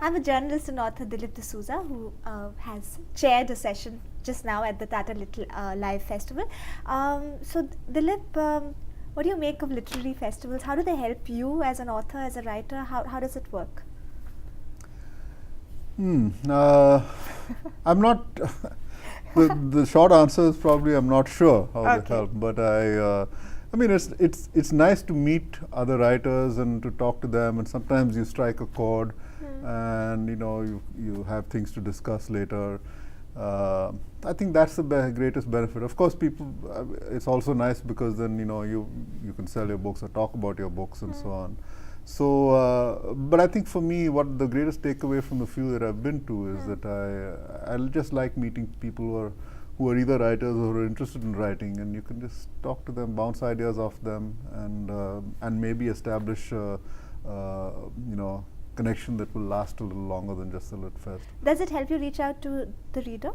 I'm a journalist and author, Dilip D'Souza, who has chaired a session just now at the Tata Little Live Festival. So, Dilip, what do you make of literary festivals? How do they help you as an author, as a writer? How does it work? I'm not. The short answer is probably I'm not sure how they help, but I mean it's nice to meet other writers and to talk to them, and sometimes you strike a chord, and you have things to discuss later. I think that's the greatest benefit. Of course, people. It's also nice because then you can sell your books or talk about your books and so on. So, but I think for me, what the greatest takeaway from the few that I've been to is that I just like meeting people who are either writers or who are interested in writing, and you can just talk to them, bounce ideas off them, and maybe establish connection that will last a little longer than just the Lit Fest. Does it help you reach out to the reader?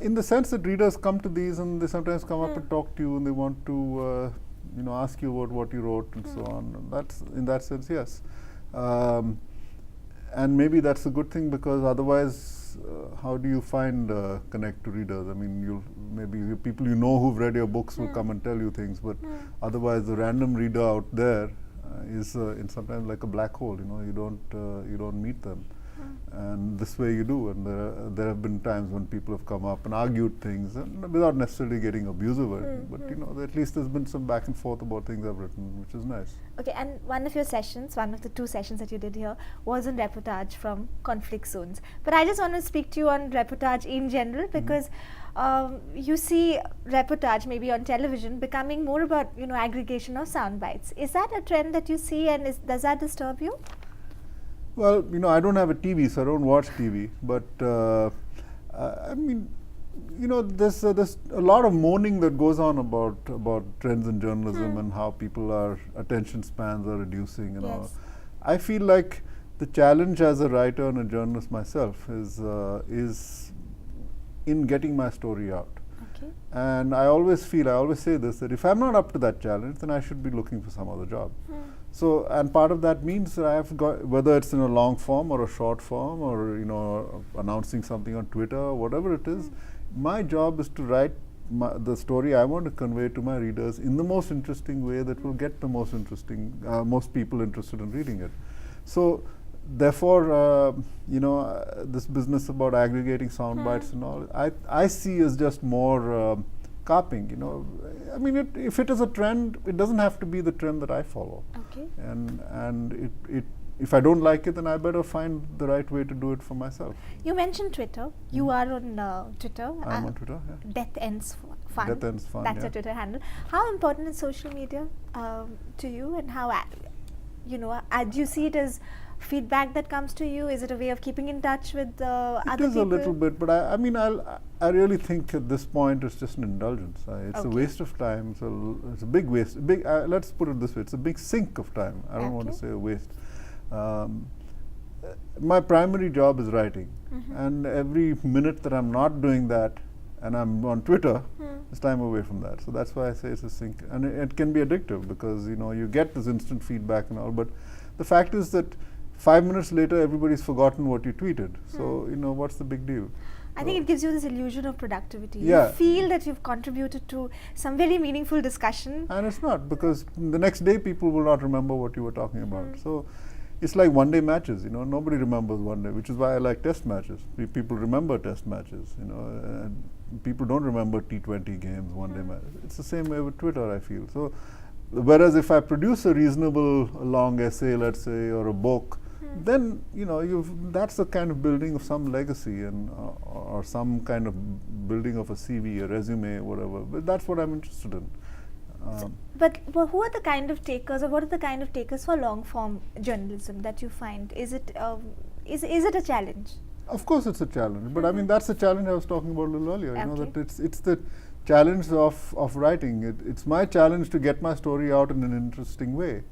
In the sense that readers come to these and they sometimes come up and talk to you, and they want to ask you about what you wrote and so on. And that's, in that sense, yes. And maybe that's a good thing, because otherwise, how do you connect to readers? I mean, maybe people who've read your books will come and tell you things, but otherwise, the random reader out there is in sometimes like a black hole. You don't meet them. And this way you do, and there have been times when people have come up and argued things, and without necessarily getting abusive or anything, but at least there's been some back and forth about things I've written, which is nice. Okay, and one of your sessions, one of the 2 sessions that you did here, was on reportage from conflict zones. But I just want to speak to you on reportage in general, because you see reportage maybe on television becoming more about aggregation of sound bites. Is that a trend that you see, and does that disturb you? Well, I don't have a TV, so I don't watch TV. But I mean, there's a lot of moaning that goes on about trends in journalism and how our attention spans are reducing and all. I feel like the challenge as a writer and a journalist myself is in getting my story out. Okay. And I always say this, that if I'm not up to that challenge, then I should be looking for some other job. So, and part of that means that I have got, whether it's in a long form or a short form, or announcing something on Twitter or whatever it is, my job is to write the story I want to convey to my readers in the most interesting way that will get the most people interested in reading it. So, therefore, this business about aggregating sound bites and all, I see as just more carping. I mean, if it is a trend, it doesn't have to be the trend that I follow. Okay. And if I don't like it, then I better find the right way to do it for myself. You mentioned Twitter. You are on Twitter. I'm on Twitter. Yeah. Death Ends Fun. Death Ends Fun. That's your Twitter handle. How important is social media to you, and how do you see it as feedback that comes to you? Is it a way of keeping in touch with other people? It is a little bit, but I mean, I really think at this point it's just an indulgence. It's a waste of time. So it's a big waste. Let's put it this way: it's a big sink of time. I don't want to say a waste. My primary job is writing, and every minute that I'm not doing that, and I'm on Twitter, it's time away from that. So that's why I say it's a sink, and it can be addictive, because you get this instant feedback and all. But the fact is that 5 minutes later, everybody's forgotten what you tweeted. So, what's the big deal? I think it gives you this illusion of productivity. Yeah. You feel that you've contributed to some very meaningful discussion. And it's not, because the next day people will not remember what you were talking about. So, it's like one-day matches. Nobody remembers one day, which is why I like test matches. People remember test matches. And people don't remember T20 games, one-day matches. It's the same way with Twitter, I feel. So, whereas if I produce a reasonable long essay, let's say, or a book, then that's the kind of building of some legacy, and or some kind of building of a CV, a resume, whatever. But that's what I'm interested in. But who are the kind of takers, or what are the kind of takers for long form journalism that you find? Is it a challenge? Of course, it's a challenge. But I mean, that's the challenge I was talking about a little earlier. That it's the challenge of writing. It's my challenge to get my story out in an interesting way.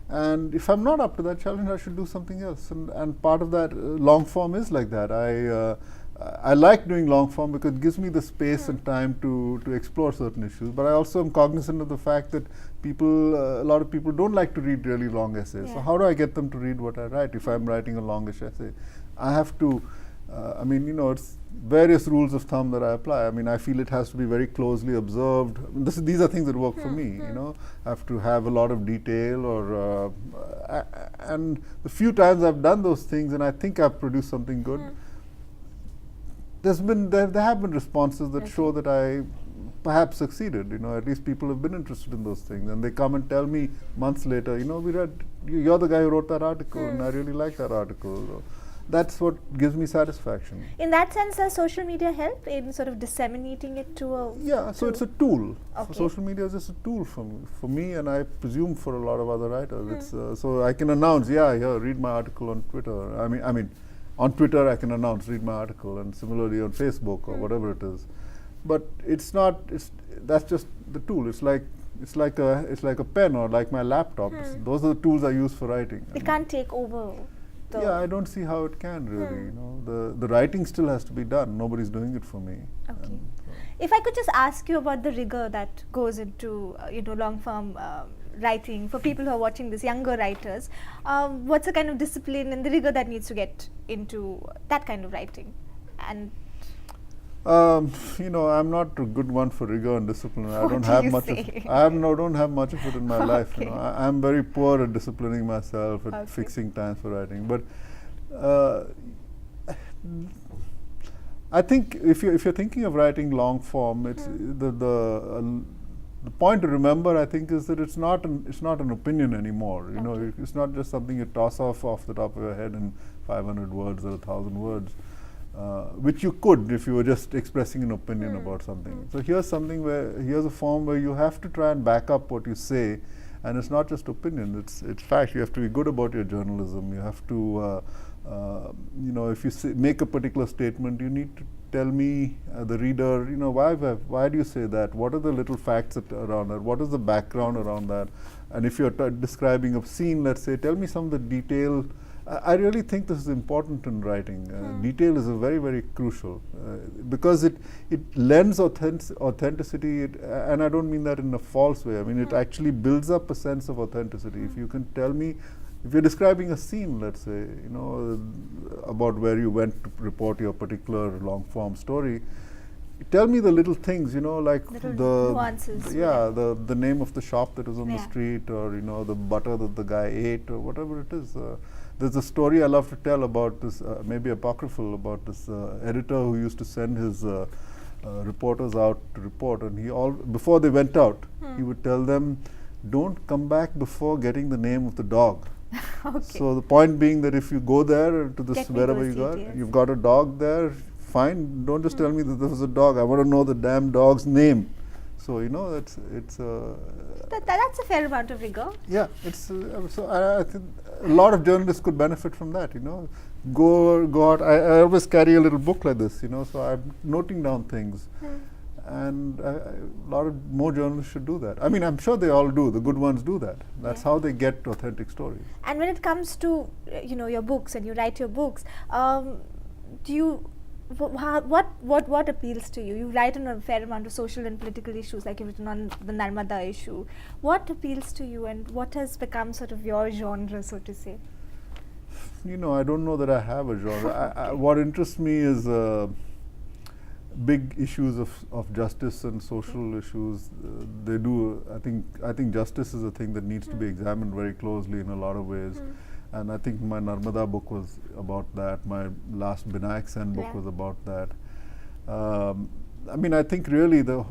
And if I'm not up to that challenge, I should do something else. And part of that long form is like that. I like doing long form because it gives me the space and time to explore certain issues. But I also am cognizant of the fact that a lot of people don't like to read really long essays. So how do I get them to read what I write? If I'm writing a longish essay, I have to. I mean, you know, it's various rules of thumb that I apply. I mean, I feel it has to be very closely observed. These are things that work for me. You know, I have to have a lot of detail, or and the few times I've done those things, and I think I've produced something good. There have been responses that show that I perhaps succeeded. You know, at least people have been interested in those things, and they come and tell me months later, you know, you're the guy who wrote that article, and I really like that article. That's what gives me satisfaction. In that sense, does social media help in sort of disseminating it to a... Yeah, so it's a tool. Social media is just a tool for me, and I presume for a lot of other writers. It's so I can announce, read my article on Twitter. I mean, on Twitter I can announce, read my article, and similarly on Facebook or whatever it is. But it's not. That's just the tool. It's like a pen or like my laptop. Those are the tools I use for writing. It can't take over. Yeah, I don't see how it can really. You know, the writing still has to be done. Nobody's doing it for me. Okay. If I could just ask you about the rigor that goes into long form writing for people who are watching this, younger writers, what's the kind of discipline and the rigor that needs to get into that kind of writing? And you know, I'm not a good one for rigor and discipline. I don't have much of it in my life. You know, I'm very poor at disciplining myself, at fixing times for writing. But I think if you're thinking of writing long form, it's the point to remember, I think, is that it's not an opinion anymore. You know, it's not just something you toss off the top of your head in 500 words or 1,000 words. Which you could if you were just expressing an opinion about something. So here's a form where you have to try and back up what you say, and it's not just opinion, it's fact. You have to be good about your journalism. You have to, you know, if you make a particular statement, you need to tell me, the reader, you know, why do you say that? What are the little facts around that? What is the background around that? And if you're describing a scene, let's say, tell me some of the detail. I really think this is important in writing. Detail is very, very crucial because it lends authenticity, and I don't mean that in a false way. I mean, it actually builds up a sense of authenticity. If you can tell me, if you're describing a scene, let's say, you know, about where you went to report your particular long form story, tell me the little things, you know, like little the nuances. The name of the shop that was on the street, or you know, the butter that the guy ate, or whatever it is. There's a story I love to tell about this, maybe apocryphal, about this editor who used to send his reporters out to report, and before they went out, he would tell them, "Don't come back before getting the name of the dog." So the point being that if you go there to this wherever you've got a dog there, fine. Don't just tell me that there was a dog. I want to know the damn dog's name. So you know, that's a fair amount of rigor. Yeah, so I think a lot of journalists could benefit from that. You know, go out. I always carry a little book like this. You know, so I'm noting down things, and a lot of more journalists should do that. I mean, I'm sure they all do. The good ones do that. That's how they get authentic stories. And when it comes to your books, and you write your books, do you? What appeals to you? You write on a fair amount of social and political issues, like you've written on the Narmada issue. What appeals to you, and what has become sort of your genre, so to say? You know, I don't know that I have a genre. What interests me is big issues of justice and social issues. They do. I think justice is a thing that needs to be examined very closely in a lot of ways. And I think my Narmada book was about that. My last Binayak book was about that. I mean, I think really the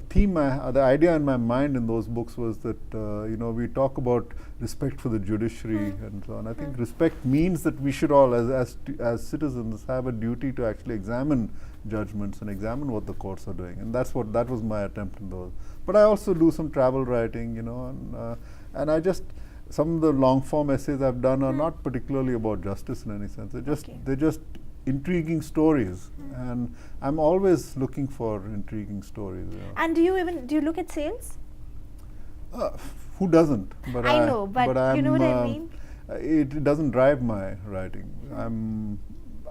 theme, the idea in my mind in those books was that you know, we talk about respect for the judiciary and so on. I think respect means that we should all, as citizens, have a duty to actually examine judgments and examine what the courts are doing. And that was my attempt in those. But I also do some travel writing, you know, and I just. Some of the long form essays I've done are not particularly about justice in any sense. They're just intriguing stories, and I'm always looking for intriguing stories. You know. And do you look at sales? Who doesn't? But I know, but you know what I mean. It doesn't drive my writing.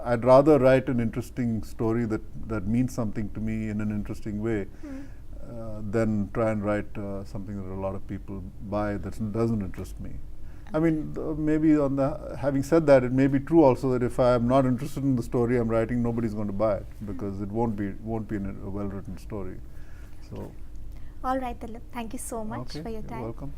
I'd rather write an interesting story that means something to me in an interesting way than try and write something that a lot of people buy that doesn't interest me. I mean, maybe having said that, it may be true also that if I am not interested in the story I'm writing, nobody's going to buy it because it won't be a well-written story. So. All right, Dilip. Thank you so much for your time. You're welcome.